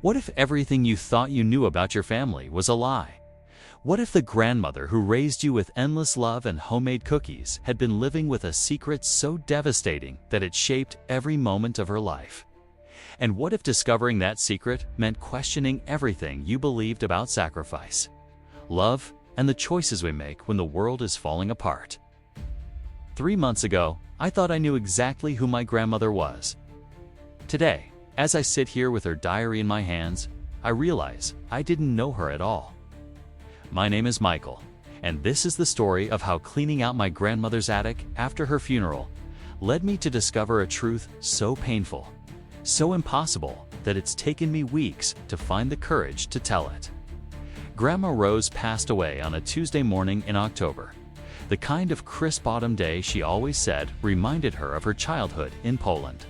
What if everything you thought you knew about your family was a lie? What if the grandmother who raised you with endless love and homemade cookies had been living with a secret so devastating that it shaped every moment of her life? And what if discovering that secret meant questioning everything you believed about sacrifice, love, and the choices we make when the world is falling apart? 3 months ago, I thought I knew exactly who my grandmother was. Today, as I sit here with her diary in my hands, I realize I didn't know her at all. My name is Michael, and this is the story of how cleaning out my grandmother's attic after her funeral led me to discover a truth so painful, so impossible, that it's taken me weeks to find the courage to tell it. Grandma Rose passed away on a Tuesday morning in October, the kind of crisp autumn day she always said reminded her of her childhood in Poland.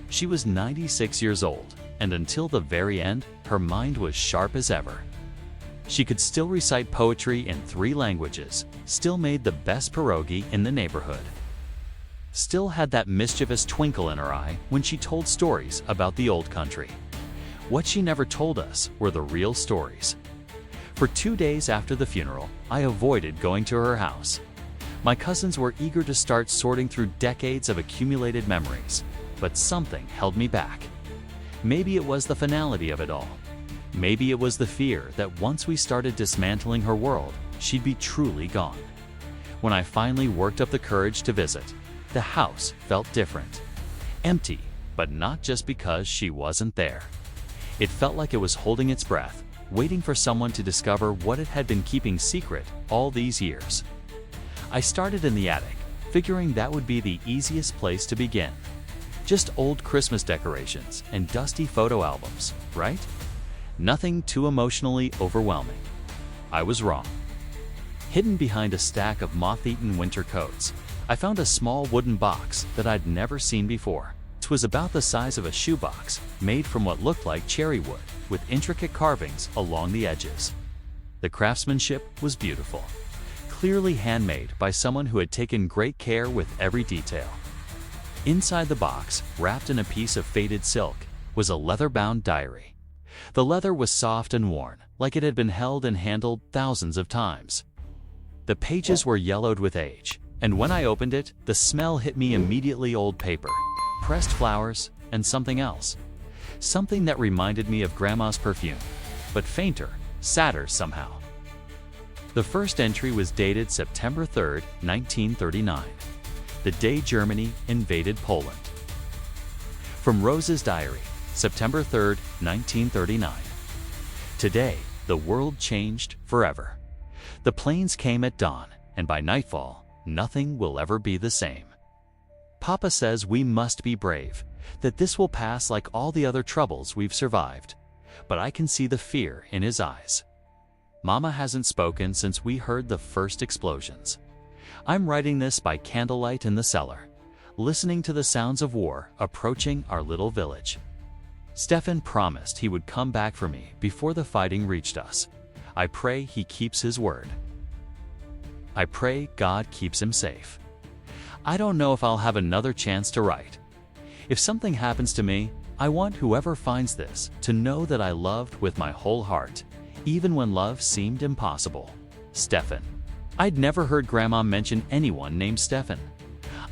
She was 96 years old, and until the very end, her mind was sharp as ever. She could still recite poetry in 3 languages, still made the best pierogi in the neighborhood, still had that mischievous twinkle in her eye when she told stories about the old country. What she never told us were the real stories. For 2 days after the funeral, I avoided going to her house. My cousins were eager to start sorting through decades of accumulated memories, but something held me back. Maybe it was the finality of it all. Maybe it was the fear that once we started dismantling her world, she'd be truly gone. When I finally worked up the courage to visit, the house felt different. Empty, but not just because she wasn't there. It felt like it was holding its breath, waiting for someone to discover what it had been keeping secret all these years. I started in the attic, figuring that would be the easiest place to begin. Just old Christmas decorations and dusty photo albums, right? Nothing too emotionally overwhelming. I was wrong. Hidden behind a stack of moth-eaten winter coats, I found a small wooden box that I'd never seen before. It was about the size of a shoebox, made from what looked like cherry wood, with intricate carvings along the edges. The craftsmanship was beautiful, clearly handmade by someone who had taken great care with every detail. Inside the box, wrapped in a piece of faded silk, was a leather-bound diary. The leather was soft and worn, like it had been held and handled thousands of times. The pages were yellowed with age, and when I opened it, the smell hit me immediately: old paper, pressed flowers, and something else. Something that reminded me of Grandma's perfume, but fainter, sadder somehow. The first entry was dated September 3, 1939, the day Germany invaded Poland. From Rose's diary, September 3, 1939. Today, the world changed forever. The planes came at dawn, and by nightfall, nothing will ever be the same. Papa says we must be brave, that this will pass like all the other troubles we've survived, but I can see the fear in his eyes. Mama hasn't spoken since we heard the first explosions. I'm writing this by candlelight in the cellar, listening to the sounds of war approaching our little village. Stefan promised he would come back for me before the fighting reached us. I pray he keeps his word. I pray God keeps him safe. I don't know if I'll have another chance to write. If something happens to me, I want whoever finds this to know that I loved with my whole heart, even when love seemed impossible. Stefan. I'd never heard Grandma mention anyone named Stefan.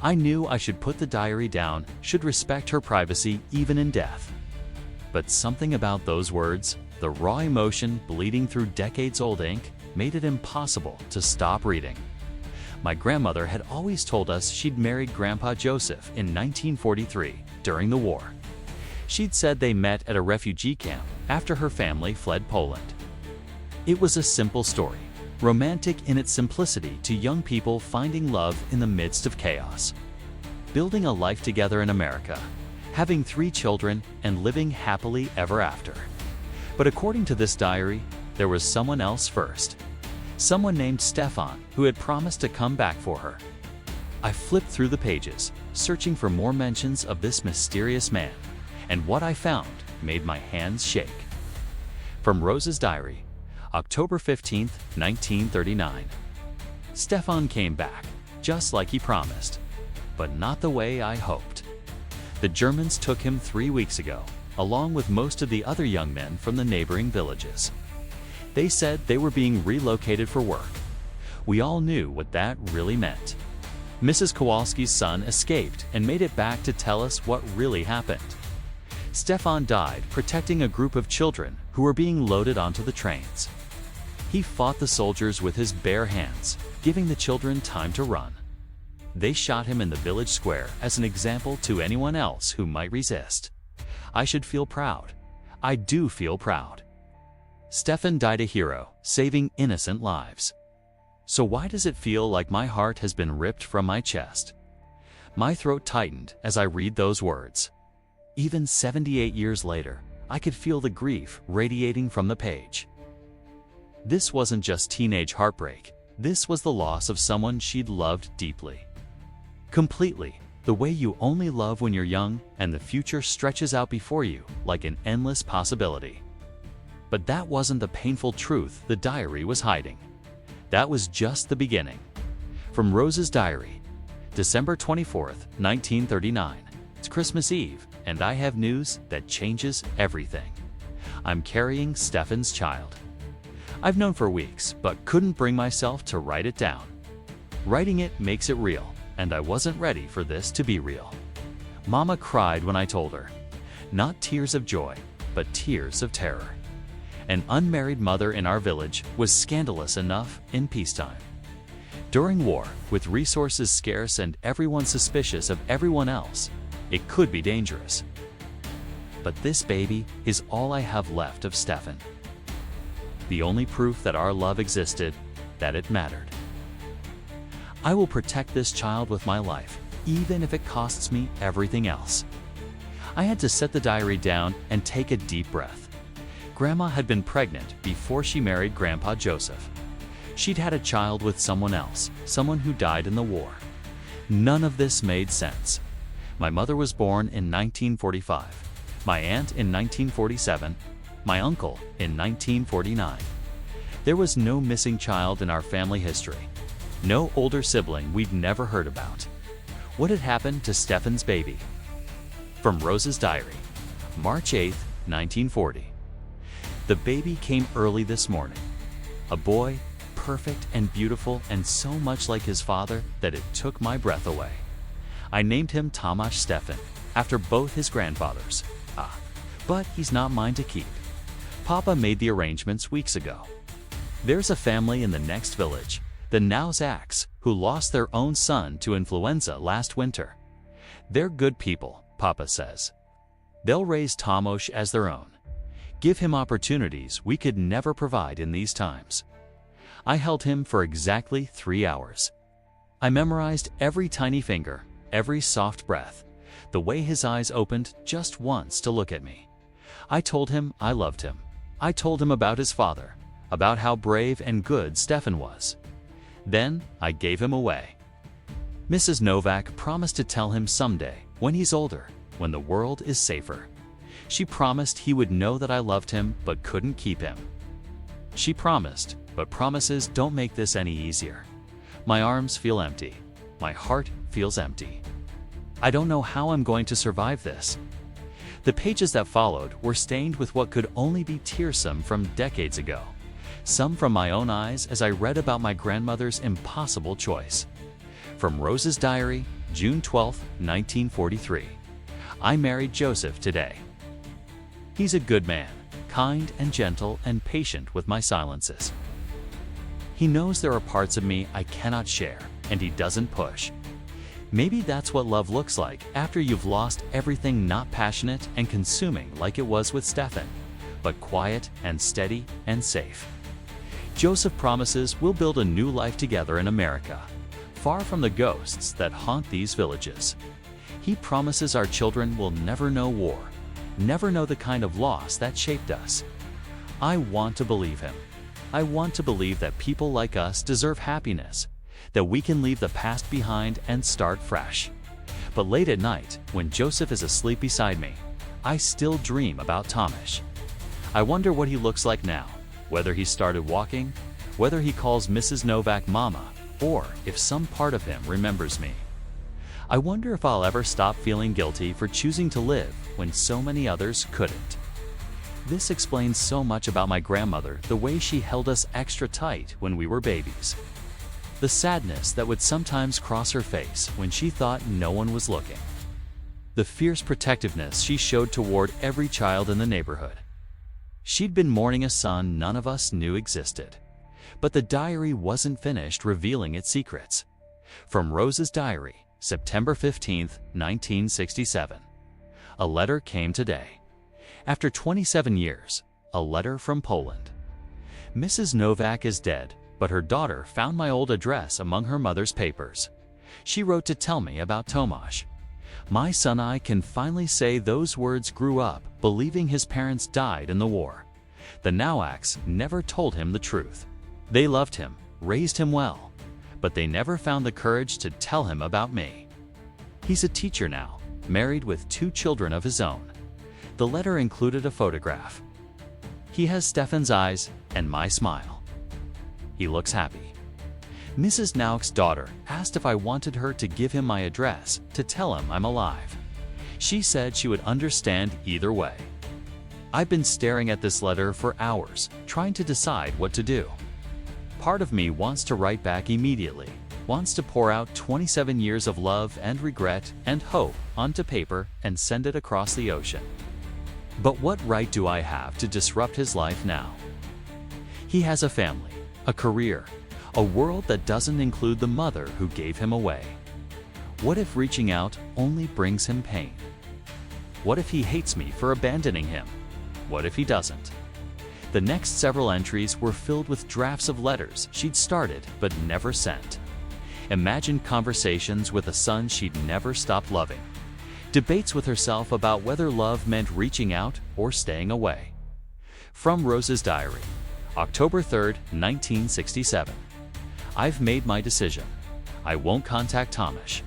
I knew I should put the diary down, should respect her privacy even in death. But something about those words, the raw emotion bleeding through decades-old ink, made it impossible to stop reading. My grandmother had always told us she'd married Grandpa Joseph in 1943 during the war. She'd said they met at a refugee camp after her family fled Poland. It was a simple story, romantic in its simplicity to young people finding love in the midst of chaos, building a life together in America, having 3 children, and living happily ever after. But according to this diary, there was someone else first. Someone named Stefan who had promised to come back for her. I flipped through the pages, searching for more mentions of this mysterious man, and what I found made my hands shake. From Rose's diary, October 15, 1939. Stefan came back, just like he promised, but not the way I hoped. The Germans took him 3 weeks ago, along with most of the other young men from the neighboring villages. They said they were being relocated for work. We all knew what that really meant. Mrs. Kowalski's son escaped and made it back to tell us what really happened. Stefan died protecting a group of children who were being loaded onto the trains. He fought the soldiers with his bare hands, giving the children time to run. They shot him in the village square as an example to anyone else who might resist. I should feel proud. I do feel proud. Stefan died a hero, saving innocent lives. So why does it feel like my heart has been ripped from my chest? My throat tightened as I read those words. Even 78 years later, I could feel the grief radiating from the page. This wasn't just teenage heartbreak. This was the loss of someone she'd loved deeply. Completely, the way you only love when you're young and the future stretches out before you like an endless possibility. But that wasn't the painful truth the diary was hiding. That was just the beginning. From Rose's diary, December 24th, 1939. It's Christmas Eve, and I have news that changes everything. I'm carrying Stefan's child. I've known for weeks, but couldn't bring myself to write it down. Writing it makes it real, and I wasn't ready for this to be real. Mama cried when I told her. Not tears of joy, but tears of terror. An unmarried mother in our village was scandalous enough in peacetime. During war, with resources scarce and everyone suspicious of everyone else, it could be dangerous. But this baby is all I have left of Stefan. The only proof that our love existed, that it mattered. I will protect this child with my life, even if it costs me everything else. I had to set the diary down and take a deep breath. Grandma had been pregnant before she married Grandpa Joseph. She'd had a child with someone else, someone who died in the war. None of this made sense. My mother was born in 1945, my aunt in 1947, my uncle in 1949. There was no missing child in our family history. No older sibling we'd never heard about. What had happened to Stefan's baby? From Rose's diary, March 8, 1940. The baby came early this morning. A boy, perfect and beautiful and so much like his father that it took my breath away. I named him Tomasz Stefan, after both his grandfathers. But he's not mine to keep. Papa made the arrangements weeks ago. There's a family in the next village, the Nauzaks, who lost their own son to influenza last winter. They're good people, Papa says. They'll raise Tomasz as their own. Give him opportunities we could never provide in these times. I held him for exactly 3 hours. I memorized every tiny finger, every soft breath, the way his eyes opened just once to look at me. I told him I loved him. I told him about his father, about how brave and good Stefan was. Then I gave him away. Mrs. Novak promised to tell him someday, when he's older, when the world is safer. She promised he would know that I loved him but couldn't keep him. She promised, but promises don't make this any easier. My arms feel empty. My heart feels empty. I don't know how I'm going to survive this. The pages that followed were stained with what could only be tearsome from decades ago. Some from my own eyes as I read about my grandmother's impossible choice. From Rose's diary, June 12, 1943. I married Joseph today. He's a good man, kind and gentle and patient with my silences. He knows there are parts of me I cannot share, and he doesn't push. Maybe that's what love looks like after you've lost everything, not passionate and consuming like it was with Stefan, but quiet and steady and safe. Joseph promises we'll build a new life together in America, far from the ghosts that haunt these villages. He promises our children will never know war, never know the kind of loss that shaped us. I want to believe him. I want to believe that people like us deserve happiness, that we can leave the past behind and start fresh. But late at night, when Joseph is asleep beside me, I still dream about Tomasz. I wonder what he looks like now, whether he started walking, whether he calls Mrs. Novak Mama, or if some part of him remembers me. I wonder if I'll ever stop feeling guilty for choosing to live when so many others couldn't. This explains so much about my grandmother, the way she held us extra tight when we were babies. The sadness that would sometimes cross her face when she thought no one was looking. The fierce protectiveness she showed toward every child in the neighborhood. She'd been mourning a son none of us knew existed. But the diary wasn't finished revealing its secrets. From Rose's diary, September 15, 1967. A letter came today. After 27 years, a letter from Poland. Mrs. Novak is dead, but her daughter found my old address among her mother's papers. She wrote to tell me about Tomasz. My son I can finally say those words grew up believing his parents died in the war. The Nowaks never told him the truth. They loved him, raised him well, but they never found the courage to tell him about me. He's a teacher now, married with 2 children of his own. The letter included a photograph. He has Stefan's eyes and my smile. He looks happy. Mrs. Nowak's daughter asked if I wanted her to give him my address to tell him I'm alive. She said she would understand either way. I've been staring at this letter for hours, trying to decide what to do. Part of me wants to write back immediately, wants to pour out 27 years of love and regret and hope onto paper and send it across the ocean. But what right do I have to disrupt his life now? He has a family, a career, a world that doesn't include the mother who gave him away. What if reaching out only brings him pain? What if he hates me for abandoning him? What if he doesn't? The next several entries were filled with drafts of letters she'd started but never sent. Imagine conversations with a son she'd never stopped loving. Debates with herself about whether love meant reaching out or staying away. From Rose's diary, October 3, 1967. I've made my decision. I won't contact Tomasz.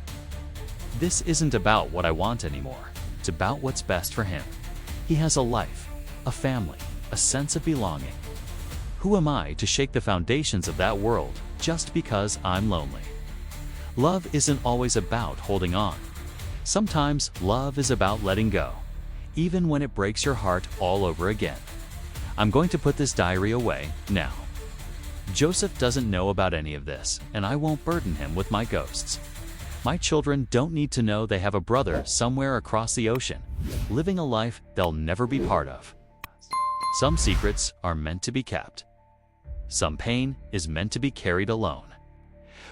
This isn't about what I want anymore. It's about what's best for him. He has a life, a family, a sense of belonging. Who am I to shake the foundations of that world just because I'm lonely? Love isn't always about holding on. Sometimes love is about letting go, even when it breaks your heart all over again. I'm going to put this diary away now. Joseph doesn't know about any of this, and I won't burden him with my ghosts. My children don't need to know they have a brother somewhere across the ocean, living a life they'll never be part of. Some secrets are meant to be kept. Some pain is meant to be carried alone.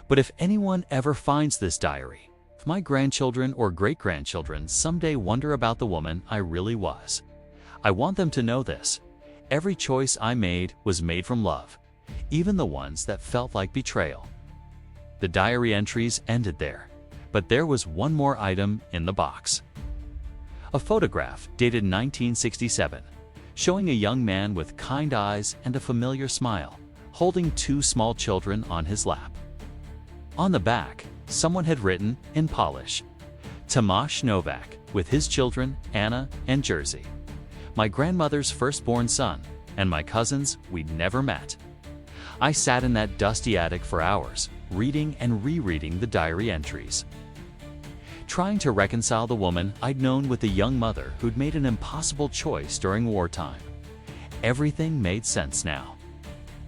But if anyone ever finds this diary, if my grandchildren or great-grandchildren someday wonder about the woman I really was, I want them to know this. Every choice I made was made from love, even the ones that felt like betrayal. The diary entries ended there, but there was one more item in the box. A photograph dated 1967, showing a young man with kind eyes and a familiar smile, holding 2 small children on his lap. On the back, someone had written, in Polish, Tomasz Novak, with his children, Anna and Jerzy. My grandmother's firstborn son, and my cousins we'd never met. I sat in that dusty attic for hours, reading and rereading the diary entries. Trying to reconcile the woman I'd known with the young mother who'd made an impossible choice during wartime. Everything made sense now.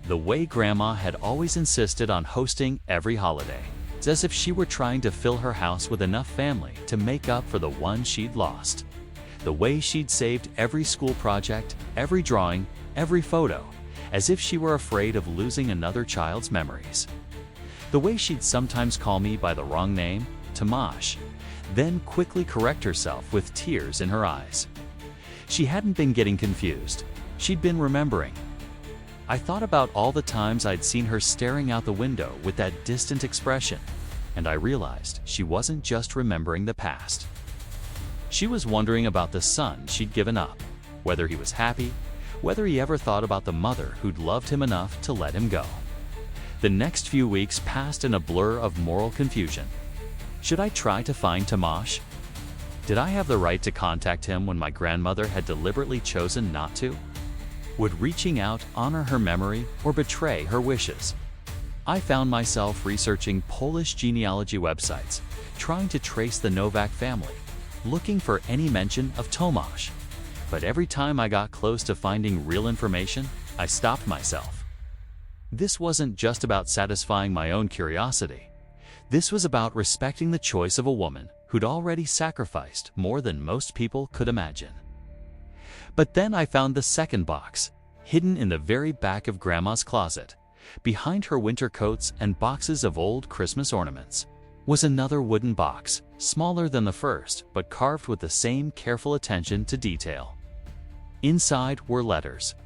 The way Grandma had always insisted on hosting every holiday. It's as if she were trying to fill her house with enough family to make up for the one she'd lost. The way she'd saved every school project, every drawing, every photo, as if she were afraid of losing another child's memories. The way she'd sometimes call me by the wrong name, Tomasz, then quickly correct herself with tears in her eyes. She hadn't been getting confused. She'd been remembering. I thought about all the times I'd seen her staring out the window with that distant expression, and I realized she wasn't just remembering the past. She was wondering about the son she'd given up, whether he was happy, whether he ever thought about the mother who'd loved him enough to let him go. The next few weeks passed in a blur of moral confusion. Should I try to find Tomasz? Did I have the right to contact him when my grandmother had deliberately chosen not to? Would reaching out honor her memory or betray her wishes? I found myself researching Polish genealogy websites, trying to trace the Novak family, looking for any mention of Tomasz. But every time I got close to finding real information, I stopped myself. This wasn't just about satisfying my own curiosity. This was about respecting the choice of a woman who'd already sacrificed more than most people could imagine. But then I found the second box, hidden in the very back of Grandma's closet. Behind her winter coats and boxes of old Christmas ornaments was another wooden box, smaller than the first, but carved with the same careful attention to detail. Inside were letters,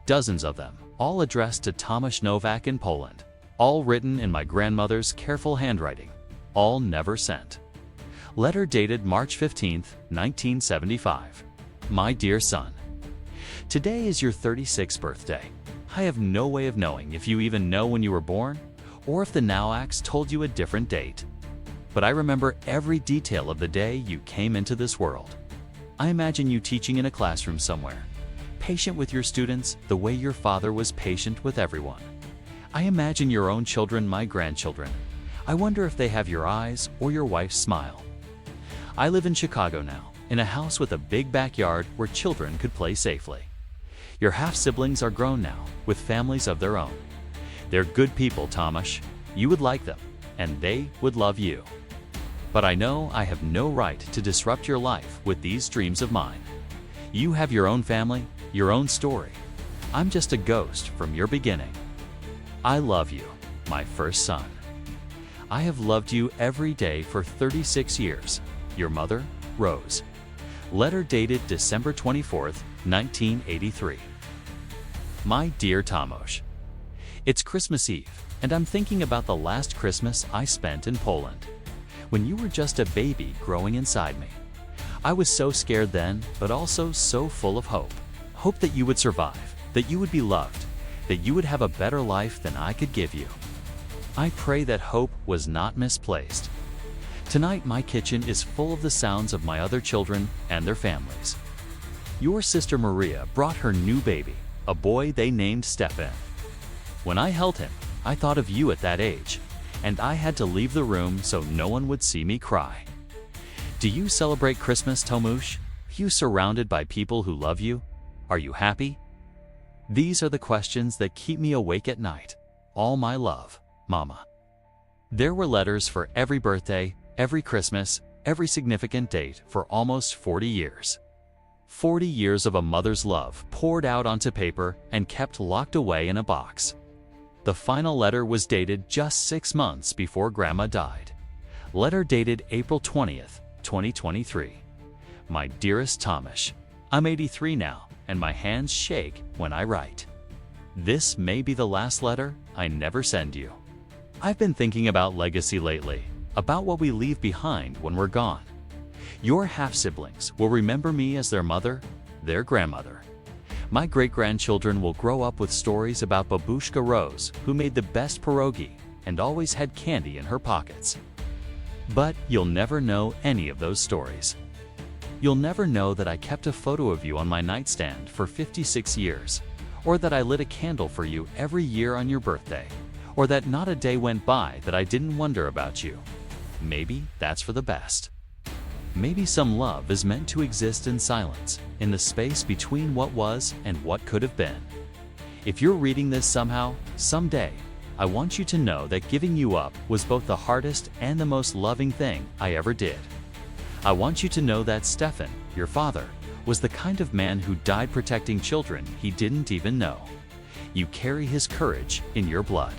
dozens of them, all addressed to Tomasz Novak in Poland, all written in my grandmother's careful handwriting, all never sent. Letter dated March 15, 1975. My dear son, today is your 36th birthday. I have no way of knowing if you even know when you were born, or if the Nowaks told you a different date. But I remember every detail of the day you came into this world. I imagine you teaching in a classroom somewhere, patient with your students the way your father was patient with everyone. I imagine your own children, my grandchildren. I wonder if they have your eyes or your wife's smile. I live in Chicago now, in a house with a big backyard where children could play safely. Your half-siblings are grown now, with families of their own. They're good people, Tomasz. You would like them, and they would love you. But I know I have no right to disrupt your life with these dreams of mine. You have your own family, your own story. I'm just a ghost from your beginning. I love you, my first son. I have loved you every day for 36 years. Your mother, Rose. Letter dated December 24, 1983. My dear Tomasz, it's Christmas Eve, and I'm thinking about the last Christmas I spent in Poland, when you were just a baby growing inside me. I was so scared then, but also so full of hope. Hope that you would survive, that you would be loved, that you would have a better life than I could give you. I pray that hope was not misplaced. Tonight my kitchen is full of the sounds of my other children and their families. Your sister Maria brought her new baby, a boy they named Stefan. When I held him, I thought of you at that age, and I had to leave the room so no one would see me cry. Do you celebrate Christmas, Tomasz? Are you surrounded by people who love you? Are you happy? These are the questions that keep me awake at night. All my love, Mama. There were letters for every birthday, every Christmas, every significant date for almost 40 years. 40 years of a mother's love poured out onto paper and kept locked away in a box. The final letter was dated just 6 months before Grandma died. Letter dated April 20th, 2023. My dearest Tomasz, I'm 83 now, and my hands shake when I write. This may be the last letter I never send you. I've been thinking about legacy lately, about what we leave behind when we're gone. Your half-siblings will remember me as their mother, their grandmother. My great-grandchildren will grow up with stories about Babushka Rose, who made the best pierogi and always had candy in her pockets. But you'll never know any of those stories. You'll never know that I kept a photo of you on my nightstand for 56 years, or that I lit a candle for you every year on your birthday, or that not a day went by that I didn't wonder about you. Maybe that's for the best. Maybe some love is meant to exist in silence, in the space between what was and what could have been. If you're reading this somehow, someday, I want you to know that giving you up was both the hardest and the most loving thing I ever did. I want you to know that Stefan, your father, was the kind of man who died protecting children he didn't even know. You carry his courage in your blood.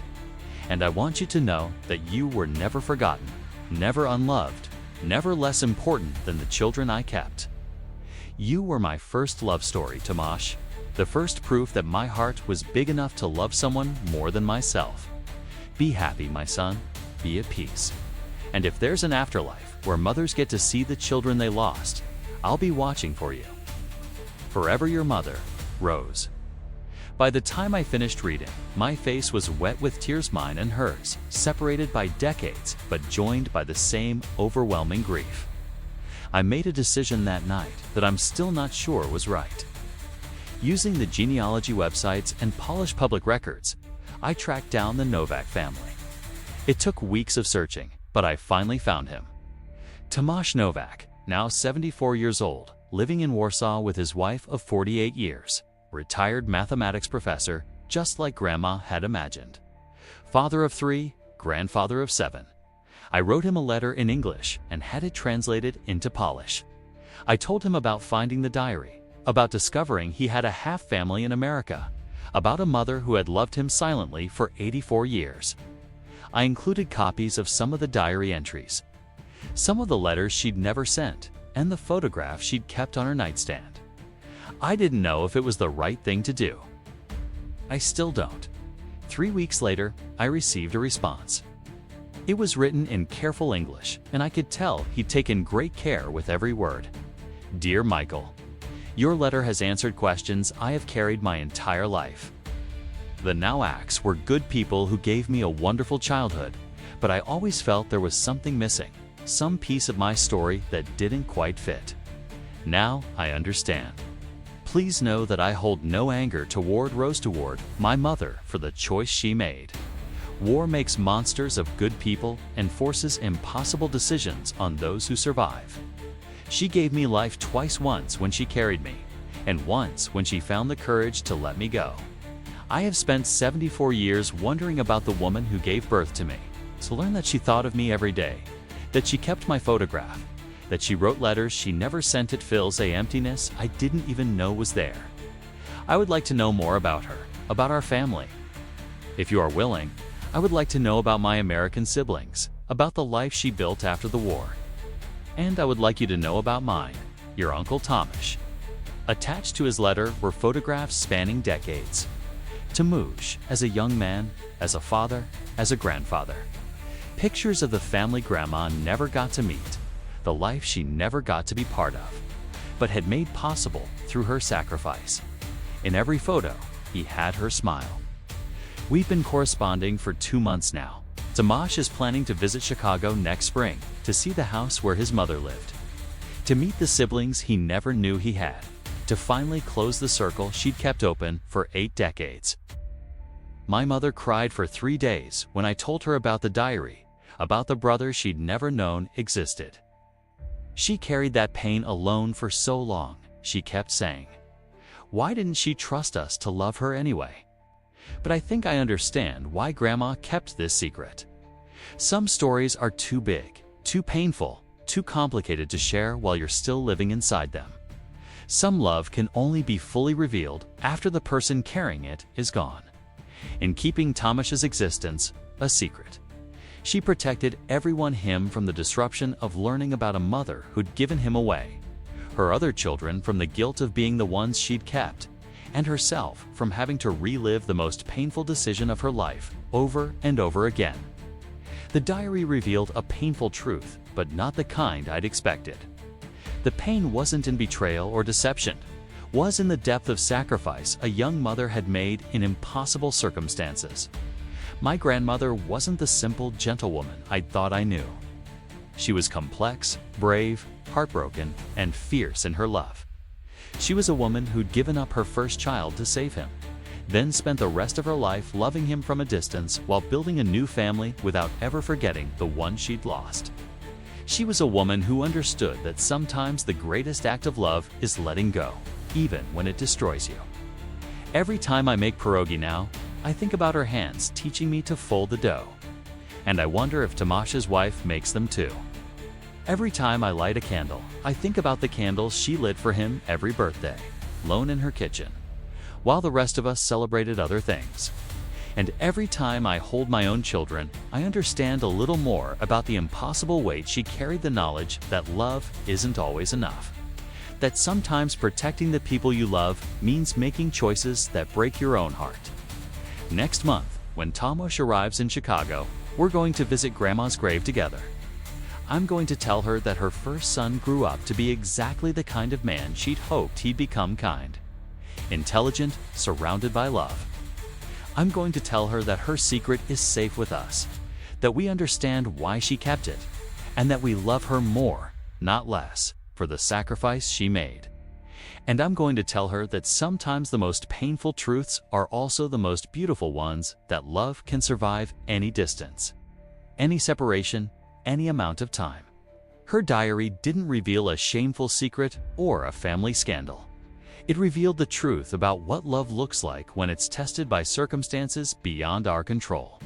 And I want you to know that you were never forgotten, never unloved, never less important than the children I kept. You were my first love story, Tomasz, the first proof that my heart was big enough to love someone more than myself. Be happy, my son. Be at peace. And if there's an afterlife where mothers get to see the children they lost, I'll be watching for you. Forever your mother, Rose. By the time I finished reading, my face was wet with tears, mine and hers, separated by decades, but joined by the same overwhelming grief. I made a decision that night that I'm still not sure was right. Using the genealogy websites and Polish public records, I tracked down the Novak family. It took weeks of searching, but I finally found him. Tomasz Nowak, now 74 years old, living in Warsaw with his wife of 48 years, retired mathematics professor, just like Grandma had imagined. Father of 3, grandfather of 7. I wrote him a letter in English and had it translated into Polish. I told him about finding the diary, about discovering he had a half-family in America, about a mother who had loved him silently for 84 years. I included copies of some of the diary entries, some of the letters she'd never sent, and the photograph she'd kept on her nightstand. I didn't know if it was the right thing to do. I still don't. 3 weeks later, I received a response. It was written in careful English, and I could tell he'd taken great care with every word. Dear Michael, your letter has answered questions I have carried my entire life. The Nowaks were good people who gave me a wonderful childhood, but I always felt there was something missing, some piece of my story that didn't quite fit. Now I understand. Please know that I hold no anger toward Rose toward my mother for the choice she made. War makes monsters of good people and forces impossible decisions on those who survive. She gave me life twice, once when she carried me, and once when she found the courage to let me go. I have spent 74 years wondering about the woman who gave birth to me, to learn that she thought of me every day, that she kept my photograph, that she wrote letters she never sent. It fills an emptiness I didn't even know was there. I would like to know more about her, about our family. If you are willing, I would like to know about my American siblings, about the life she built after the war. And I would like you to know about mine, your Uncle Tomasz. Attached to his letter were photographs spanning decades. Tomasz, as a young man, as a father, as a grandfather. Pictures of the family Grandma never got to meet, the life she never got to be part of, but had made possible through her sacrifice. In every photo, he had her smile. We've been corresponding for 2 months now. Tomasz is planning to visit Chicago next spring to see the house where his mother lived, to meet the siblings he never knew he had, to finally close the circle she'd kept open for 8 decades. My mother cried for 3 days when I told her about the diary, about the brother she'd never known existed. She carried that pain alone for so long, she kept saying. Why didn't she trust us to love her anyway? But I think I understand why Grandma kept this secret. Some stories are too big, too painful, too complicated to share while you're still living inside them. Some love can only be fully revealed after the person carrying it is gone. In keeping Tomasz's existence a secret, she protected him from the disruption of learning about a mother who'd given him away, her other children from the guilt of being the ones she'd kept, and herself from having to relive the most painful decision of her life over and over again. The diary revealed a painful truth, but not the kind I'd expected. The pain wasn't in betrayal or deception, was in the depth of sacrifice a young mother had made in impossible circumstances. My grandmother wasn't the simple gentlewoman I'd thought I knew. She was complex, brave, heartbroken, and fierce in her love. She was a woman who'd given up her first child to save him, then spent the rest of her life loving him from a distance while building a new family without ever forgetting the one she'd lost. She was a woman who understood that sometimes the greatest act of love is letting go, even when it destroys you. Every time I make pierogi now, I think about her hands teaching me to fold the dough. And I wonder if Tomasz's wife makes them too. Every time I light a candle, I think about the candles she lit for him every birthday, lone in her kitchen, while the rest of us celebrated other things. And every time I hold my own children, I understand a little more about the impossible weight she carried, the knowledge that love isn't always enough. That sometimes protecting the people you love means making choices that break your own heart. Next month, when Tomasz arrives in Chicago, we're going to visit Grandma's grave together. I'm going to tell her that her first son grew up to be exactly the kind of man she'd hoped he'd become: kind, intelligent, surrounded by love. I'm going to tell her that her secret is safe with us, that we understand why she kept it, and that we love her more, not less, for the sacrifice she made. And I'm going to tell her that sometimes the most painful truths are also the most beautiful ones, that love can survive any distance, any separation, any amount of time. Her diary didn't reveal a shameful secret or a family scandal. It revealed the truth about what love looks like when it's tested by circumstances beyond our control.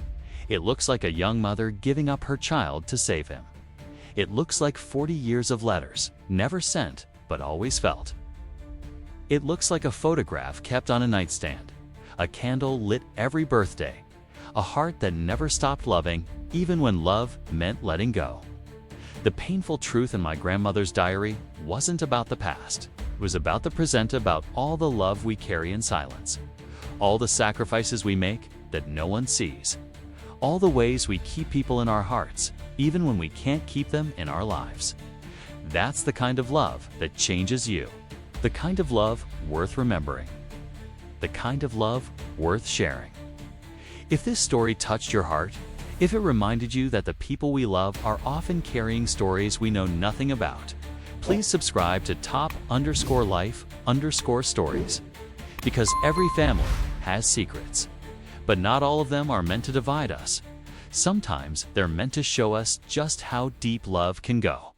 It looks like a young mother giving up her child to save him. It looks like 40 years of letters, never sent, but always felt. It looks like a photograph kept on a nightstand, a candle lit every birthday, a heart that never stopped loving, even when love meant letting go. The painful truth in my grandmother's diary wasn't about the past. It was about the present, about all the love we carry in silence, all the sacrifices we make that no one sees, all the ways we keep people in our hearts, even when we can't keep them in our lives. That's the kind of love that changes you. The kind of love worth remembering. The kind of love worth sharing. If this story touched your heart, if it reminded you that the people we love are often carrying stories we know nothing about, please subscribe to top_life_stories. Because every family has secrets, but not all of them are meant to divide us. Sometimes they're meant to show us just how deep love can go.